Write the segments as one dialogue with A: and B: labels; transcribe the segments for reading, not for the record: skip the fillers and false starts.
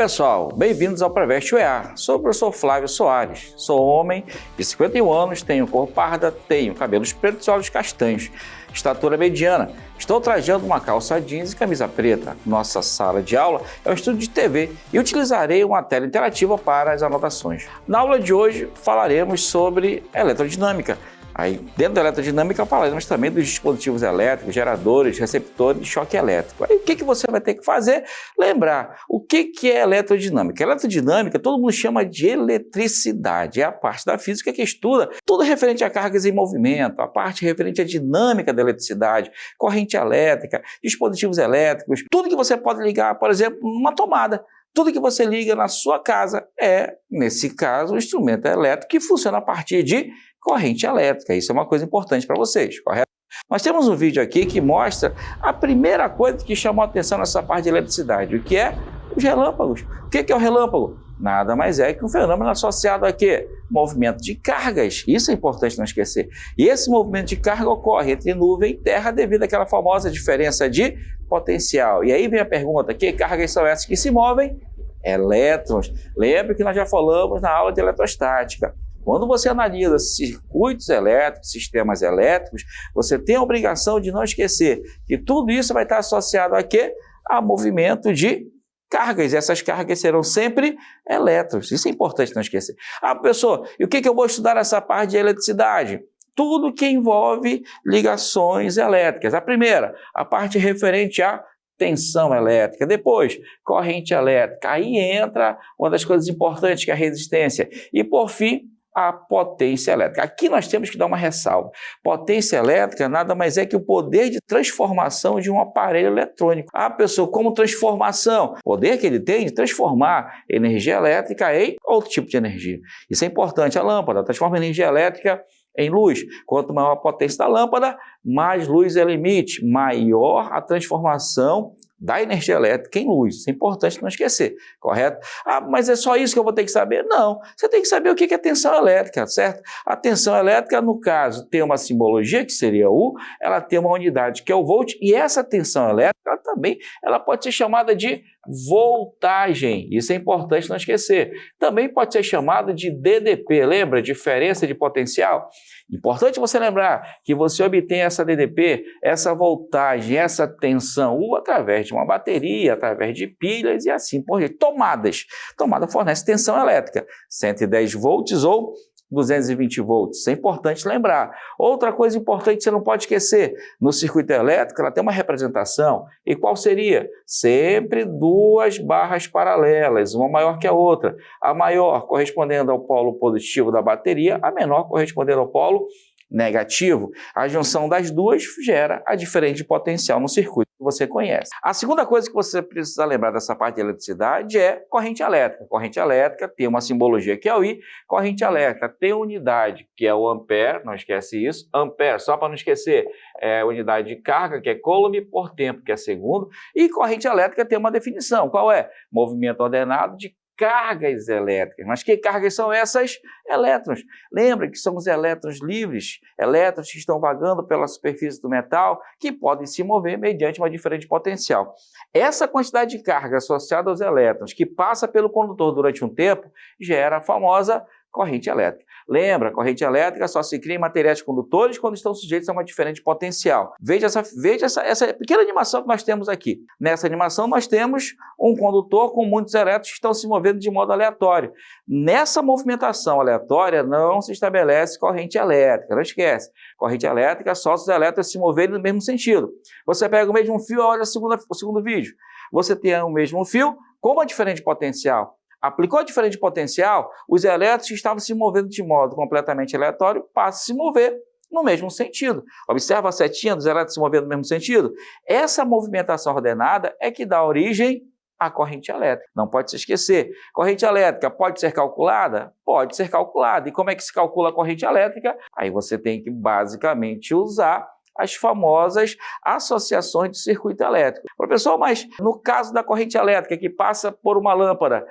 A: pessoal, bem-vindos ao Preveste UEA. Sou o professor Flávio Soares, sou homem de 51 anos, tenho cor parda, tenho cabelos pretos e olhos castanhos, estatura mediana. Estou trajando uma calça jeans e camisa preta. Nossa sala de aula é um estúdio de TV e utilizarei uma tela interativa para as anotações. Na aula de hoje falaremos sobre eletrodinâmica. Aí, dentro da eletrodinâmica, falaremos também dos dispositivos elétricos, geradores, receptores de choque elétrico. Aí, o que você vai ter que fazer? Lembrar, o que é eletrodinâmica? Eletrodinâmica, todo mundo chama de eletricidade. É a parte da física que estuda tudo referente a cargas em movimento, a parte referente à dinâmica da eletricidade, corrente elétrica, dispositivos elétricos, tudo que você pode ligar, por exemplo, numa tomada. Tudo que você liga na sua casa é, nesse caso, um instrumento elétrico que funciona a partir de corrente elétrica. Isso é uma coisa importante para vocês, correto? Nós temos um vídeo aqui que mostra a primeira coisa que chamou a atenção nessa parte de eletricidade, o que é os relâmpagos. O que é o relâmpago? Nada mais é que um fenômeno associado a quê? Movimento de cargas. Isso é importante não esquecer. E esse movimento de carga ocorre entre nuvem e terra devido àquela famosa diferença de potencial. E aí vem a pergunta, que cargas são essas que se movem? Elétrons. Lembre que nós já falamos na aula de eletrostática. Quando você analisa circuitos elétricos, sistemas elétricos, você tem a obrigação de não esquecer que tudo isso vai estar associado a quê? A movimento de cargas. E essas cargas serão sempre elétrons. Isso é importante não esquecer. Ah, professor, e o que eu vou estudar nessa parte de eletricidade? Tudo que envolve ligações elétricas. A primeira, a parte referente a tensão elétrica, depois corrente elétrica, aí entra uma das coisas importantes que é a resistência e por fim a potência elétrica. Aqui nós temos que dar uma ressalva. Potência elétrica nada mais é que o poder de transformação de um aparelho eletrônico. Ah, pessoal, como transformação? O poder que ele tem de transformar energia elétrica em outro tipo de energia. Isso é importante. A lâmpada transforma energia elétrica em luz. Quanto maior a potência da lâmpada, mais luz ela emite, maior a transformação da energia elétrica em luz. Isso é importante não esquecer, correto? Ah, mas é só isso que eu vou ter que saber? Não, você tem que saber o que é tensão elétrica, certo? A tensão elétrica, no caso, tem uma simbologia, que seria U, ela tem uma unidade que é o volt, e essa tensão elétrica ela também ela pode ser chamada de voltagem. Isso é importante não esquecer. Também pode ser chamada de DDP, lembra? Diferença de potencial. Importante você lembrar que você obtém essa DDP, essa voltagem, essa tensão U através de uma bateria, através de pilhas e assim por diante. Tomadas. Tomada fornece tensão elétrica, 110 volts ou 220 volts. Isso é importante lembrar. Outra coisa importante que você não pode esquecer, no circuito elétrico ela tem uma representação. E qual seria? Sempre duas barras paralelas, uma maior que a outra. A maior correspondendo ao polo positivo da bateria, a menor correspondendo ao polo negativo. A junção das duas gera a diferença de potencial no circuito que você conhece. A segunda coisa que você precisa lembrar dessa parte de eletricidade é corrente elétrica. Corrente elétrica tem uma simbologia que é o I. Corrente elétrica tem unidade que é o ampere, não esquece isso. Ampere, só para não esquecer, é unidade de carga, que é coulomb, por tempo, que é segundo. E corrente elétrica tem uma definição. Qual é? Movimento ordenado de cargas elétricas. Mas que cargas são essas? Elétrons. Lembra que são os elétrons livres, elétrons que estão vagando pela superfície do metal, que podem se mover mediante uma diferente potencial. Essa quantidade de carga associada aos elétrons, que passa pelo condutor durante um tempo, gera a famosa corrente elétrica. Lembra, corrente elétrica só se cria em materiais condutores quando estão sujeitos a uma diferente potencial. Veja essa pequena animação que nós temos aqui. Nessa animação nós temos um condutor com muitos elétrons que estão se movendo de modo aleatório. Nessa movimentação aleatória não se estabelece corrente elétrica, não esquece. Corrente elétrica só se os elétrons se moverem no mesmo sentido. Você pega o mesmo fio, olha o segundo vídeo. Você tem o mesmo fio com uma diferente potencial. Aplicou a diferente potencial, os elétrons que estavam se movendo de modo completamente aleatório passam a se mover no mesmo sentido. Observa a setinha dos elétrons se movendo no mesmo sentido? Essa movimentação ordenada é que dá origem à corrente elétrica. Não pode se esquecer. Corrente elétrica pode ser calculada? Pode ser calculada. E como é que se calcula a corrente elétrica? Aí você tem que basicamente usar as famosas associações de circuito elétrico. Professor, mas no caso da corrente elétrica que passa por uma lâmpada,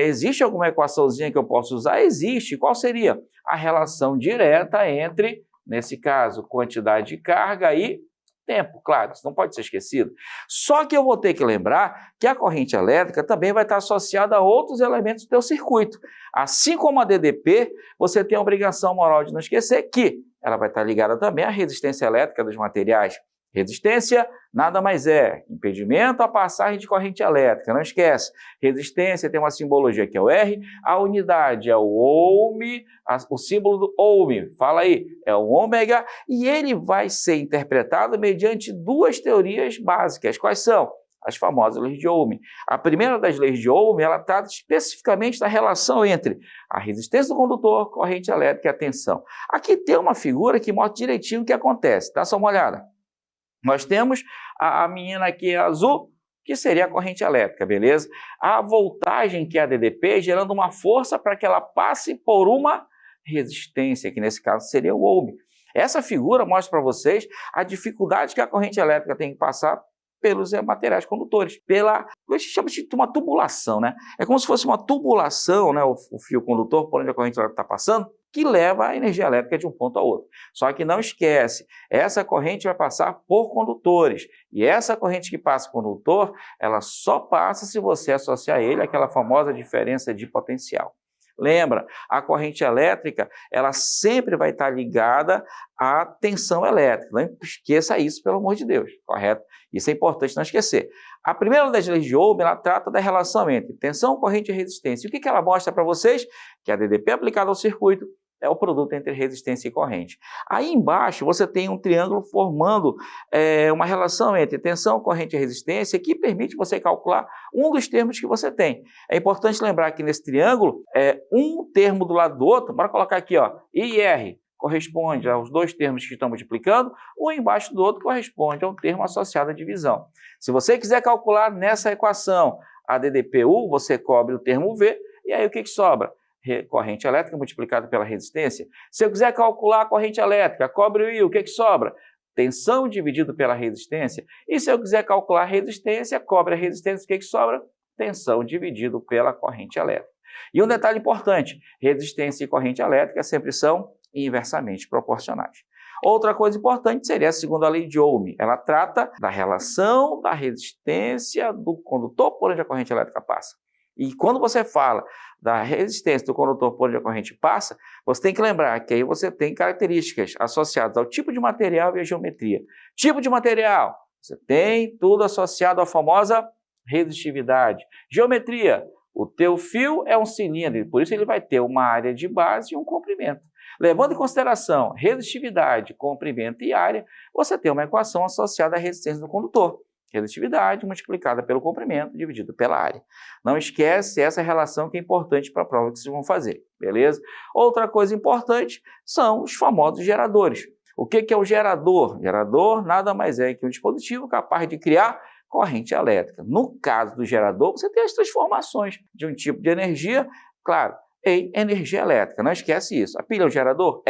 A: existe alguma equaçãozinha que eu posso usar? Existe. Qual seria? A relação direta entre, nesse caso, quantidade de carga e tempo, claro, isso não pode ser esquecido. Só que eu vou ter que lembrar que a corrente elétrica também vai estar associada a outros elementos do teu circuito. Assim como a DDP, você tem a obrigação moral de não esquecer que ela vai estar ligada também à resistência elétrica dos materiais. Resistência nada mais é impedimento à passagem de corrente elétrica, não esquece. Resistência tem uma simbologia que é o R, a unidade é o ohm, o símbolo do ohm, fala aí, é o ômega, e ele vai ser interpretado mediante duas teorias básicas. Quais são? As famosas leis de Ohm. A primeira das leis de Ohm, ela trata especificamente da relação entre a resistência do condutor, corrente elétrica e a tensão. Aqui tem uma figura que mostra direitinho o que acontece, dá só uma olhada. Nós temos a menina aqui azul, que seria a corrente elétrica, beleza? A voltagem, que é a DDP, gerando uma força para que ela passe por uma resistência, que nesse caso seria o ohm. Essa figura mostra para vocês a dificuldade que a corrente elétrica tem que passar pelos materiais condutores, a gente chama de uma tubulação, né? É como se fosse uma tubulação, né? O fio condutor por onde a corrente elétrica está passando, que leva a energia elétrica de um ponto ao outro. Só que não esquece, essa corrente vai passar por condutores, e essa corrente que passa por condutor, ela só passa se você associar ele àquela famosa diferença de potencial. Lembra, a corrente elétrica, ela sempre vai estar ligada à tensão elétrica. Não esqueça isso, pelo amor de Deus, correto? Isso é importante não esquecer. A primeira das leis de Ohm, ela trata da relação entre tensão, corrente e resistência. E o que ela mostra para vocês? Que a DDP aplicada ao circuito é o produto entre resistência e corrente. Aí embaixo você tem um triângulo formando uma relação entre tensão, corrente e resistência que permite você calcular um dos termos que você tem. É importante lembrar que nesse triângulo, um termo do lado do outro, bora colocar aqui, ó, I e R, corresponde aos dois termos que estão multiplicando, um embaixo do outro corresponde a um termo associado à divisão. Se você quiser calcular nessa equação a DDPU, você cobre o termo V, e aí o que sobra? Corrente elétrica multiplicada pela resistência. Se eu quiser calcular a corrente elétrica, cobre o I, o que sobra? Tensão dividido pela resistência. E se eu quiser calcular a resistência, cobre a resistência, o que sobra? Tensão dividido pela corrente elétrica. E um detalhe importante, resistência e corrente elétrica sempre são inversamente proporcionais. Outra coisa importante seria a segunda lei de Ohm. Ela trata da relação da resistência do condutor por onde a corrente elétrica passa. E quando você fala da resistência do condutor por onde a corrente passa, você tem que lembrar que aí você tem características associadas ao tipo de material e à geometria. Tipo de material, você tem tudo associado à famosa resistividade. Geometria, o teu fio é um cilindro, e por isso ele vai ter uma área de base e um comprimento. Levando em consideração resistividade, comprimento e área, você tem uma equação associada à resistência do condutor. Resistitividade multiplicada pelo comprimento dividido pela área. Não esquece essa relação que é importante para a prova que vocês vão fazer, beleza? Outra coisa importante são os famosos geradores. O que é o gerador? Gerador nada mais é que um dispositivo capaz de criar corrente elétrica. No caso do gerador, você tem as transformações de um tipo de energia, claro, em energia elétrica. Não esquece isso. A pilha é um gerador?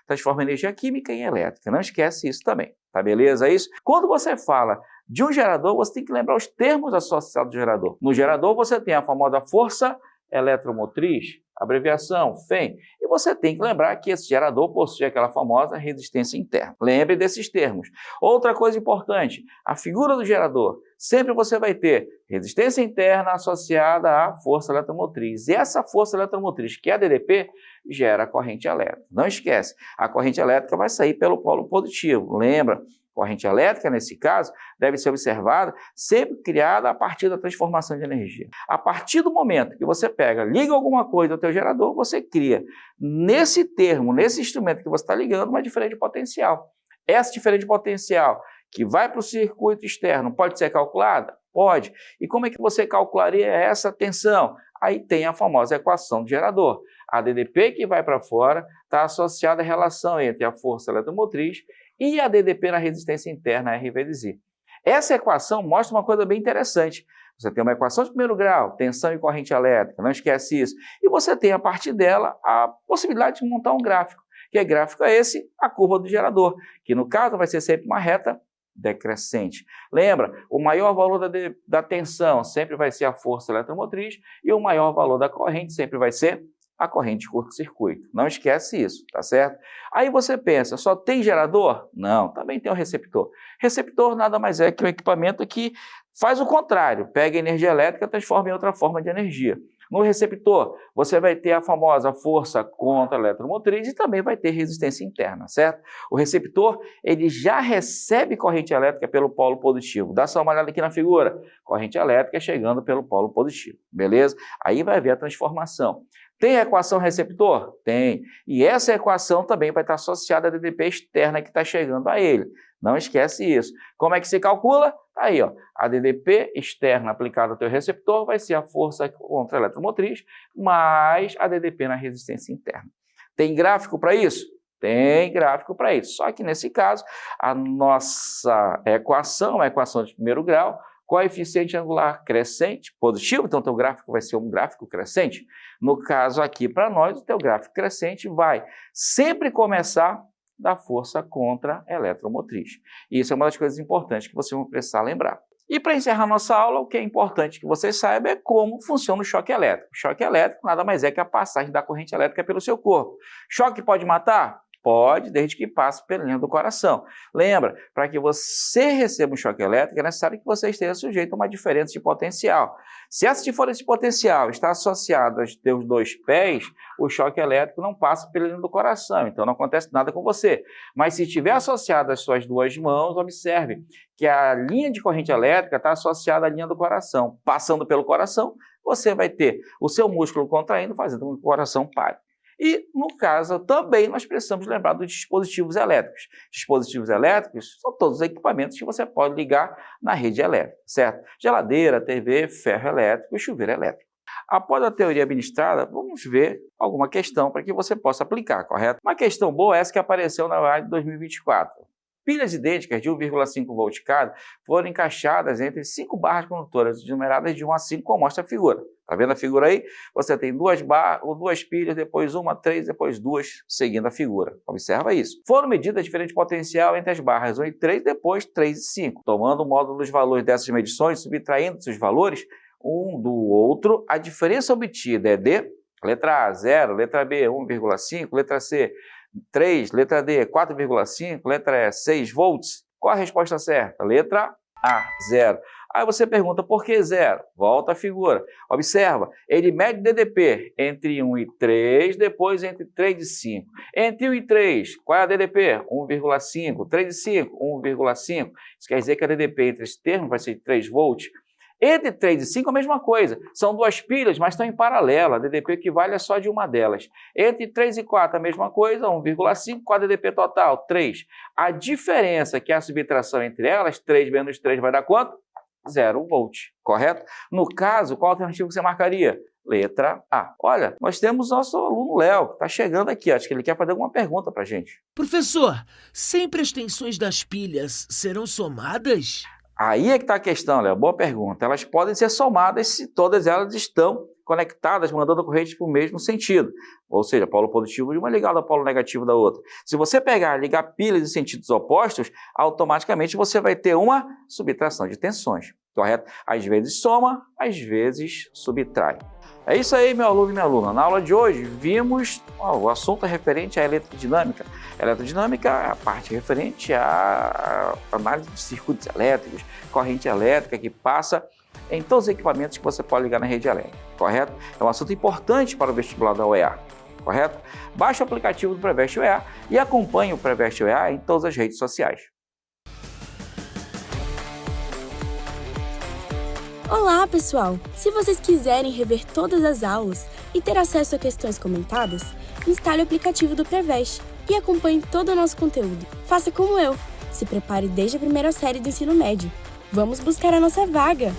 A: Transforma energia química em elétrica. Não esquece isso também. Tá beleza? É isso? Quando você fala de um gerador, você tem que lembrar os termos associados ao gerador. No gerador, você tem a famosa força eletromotriz, abreviação FEM, e você tem que lembrar que esse gerador possui aquela famosa resistência interna. Lembre desses termos. Outra coisa importante, a figura do gerador. Sempre você vai ter resistência interna associada à força eletromotriz. E essa força eletromotriz, que é a DDP, gera corrente elétrica. Não esquece, a corrente elétrica vai sair pelo polo positivo. Lembra? Corrente elétrica, nesse caso, deve ser observada sempre criada a partir da transformação de energia. A partir do momento que você pega, liga alguma coisa ao teu gerador, você cria, nesse termo, nesse instrumento que você está ligando, uma diferença de potencial. Essa diferença de potencial que vai para o circuito externo pode ser calculada? Pode. E como é que você calcularia essa tensão? Aí tem a famosa equação do gerador. A DDP que vai para fora está associada à relação entre a força eletromotriz e a DDP na resistência interna, R vezes I. Essa equação mostra uma coisa bem interessante. Você tem uma equação de primeiro grau, tensão e corrente elétrica, não esquece isso. E você tem, a partir dela, a possibilidade de montar um gráfico. Que gráfico é esse? A curva do gerador, que no caso vai ser sempre uma reta decrescente. Lembra, o maior valor da tensão sempre vai ser a força eletromotriz e o maior valor da corrente sempre vai ser a corrente de curto-circuito. Não esquece isso, tá certo? Aí você pensa, só tem gerador? Não, também tem um receptor. Receptor nada mais é que um equipamento que faz o contrário, pega energia elétrica e transforma em outra forma de energia. No receptor, você vai ter a famosa força contra-eletromotriz e também vai ter resistência interna, certo? O receptor, ele já recebe corrente elétrica pelo polo positivo. Dá só uma olhada aqui na figura. Corrente elétrica chegando pelo polo positivo, beleza? Aí vai ver a transformação. Tem a equação receptor? Tem. E essa equação também vai estar associada à DDP externa que está chegando a ele. Não esquece isso. Como é que se calcula? Aí, ó, a DDP externa aplicada ao teu receptor vai ser a força contra a eletromotriz mais a DDP na resistência interna. Tem gráfico para isso? Tem gráfico para isso. Só que nesse caso, a nossa equação, a equação de primeiro grau, coeficiente angular crescente, positivo, então o teu gráfico vai ser um gráfico crescente. No caso aqui para nós, o teu gráfico crescente vai sempre começar da força contra a eletromotriz. Isso é uma das coisas importantes que vocês vão precisar lembrar. E para encerrar nossa aula, o que é importante que vocês saibam é como funciona o choque elétrico. O choque elétrico nada mais é que a passagem da corrente elétrica pelo seu corpo. Choque pode matar? Pode, desde que passe pela linha do coração. Lembra, para que você receba um choque elétrico, é necessário que você esteja sujeito a uma diferença de potencial. Se essa diferença de potencial está associada aos teus dois pés, o choque elétrico não passa pela linha do coração, então não acontece nada com você. Mas se estiver associado às suas duas mãos, observe que a linha de corrente elétrica está associada à linha do coração. Passando pelo coração, você vai ter o seu músculo contraindo, fazendo com que o coração pare. E, no caso, também nós precisamos lembrar dos dispositivos elétricos. Dispositivos elétricos são todos os equipamentos que você pode ligar na rede elétrica, certo? Geladeira, TV, ferro elétrico e chuveiro elétrico. Após a teoria administrada, vamos ver alguma questão para que você possa aplicar, correto? Uma questão boa é essa que apareceu na área de 2024. Pilhas idênticas de 1,5 volt cada foram encaixadas entre 5 barras condutoras numeradas de 1 a 5, como mostra a figura. Está vendo a figura aí? Você tem duas pilhas, depois uma, 3, depois 2, seguindo a figura. Observa isso. Foram medidas diferentes potencial entre as barras 1 e 3, depois 3 e 5. Tomando o módulo dos valores dessas medições, subtraindo os valores um do outro, a diferença obtida é de letra A, 0, letra B, 1,5, letra C, 3, letra D, 4,5, letra E, 6 volts. Qual a resposta certa? Letra A, 0. Aí você pergunta, por que 0? Volta a figura. Observa, ele mede DDP entre 1 e 3, depois entre 3 e 5. Entre 1 e 3, qual é a DDP? 1,5. 3 e 5, 1,5. Isso quer dizer que a DDP entre esse termo vai ser de 3 volts. Entre 3 e 5 a mesma coisa, são duas pilhas, mas estão em paralelo, a DDP equivale a só de uma delas. Entre 3 e 4 a mesma coisa, 1,5, qual a DDP total? 3. A diferença, que é a subtração entre elas, 3 menos 3 vai dar quanto? 0 volt, correto? No caso, qual alternativa você marcaria? Letra A. Olha, nós temos nosso aluno Léo, que está chegando aqui, acho que ele quer fazer alguma pergunta para a gente.
B: Professor, sempre as tensões das pilhas serão somadas?
A: Aí é que está a questão, Léo, boa pergunta. Elas podem ser somadas se todas elas estão conectadas, mandando corrente para o mesmo sentido. Ou seja, polo positivo de uma ligado ao polo negativo da outra. Se você ligar pilhas em sentidos opostos, automaticamente você vai ter uma subtração de tensões, correto? Às vezes soma, às vezes subtrai. É isso aí, meu aluno e minha aluna. Na aula de hoje, vimos o assunto referente à eletrodinâmica. A eletrodinâmica é a parte referente à análise de circuitos elétricos, corrente elétrica que passa em todos os equipamentos que você pode ligar na rede elétrica, correto? É um assunto importante para o vestibular da UEA, correto? Baixe o aplicativo do Preveste UEA e acompanhe o Preveste UEA em todas as redes sociais.
C: Olá, pessoal! Se vocês quiserem rever todas as aulas e ter acesso a questões comentadas, instale o aplicativo do Preveste e acompanhe todo o nosso conteúdo. Faça como eu, se prepare desde a primeira série do ensino médio. Vamos buscar a nossa vaga!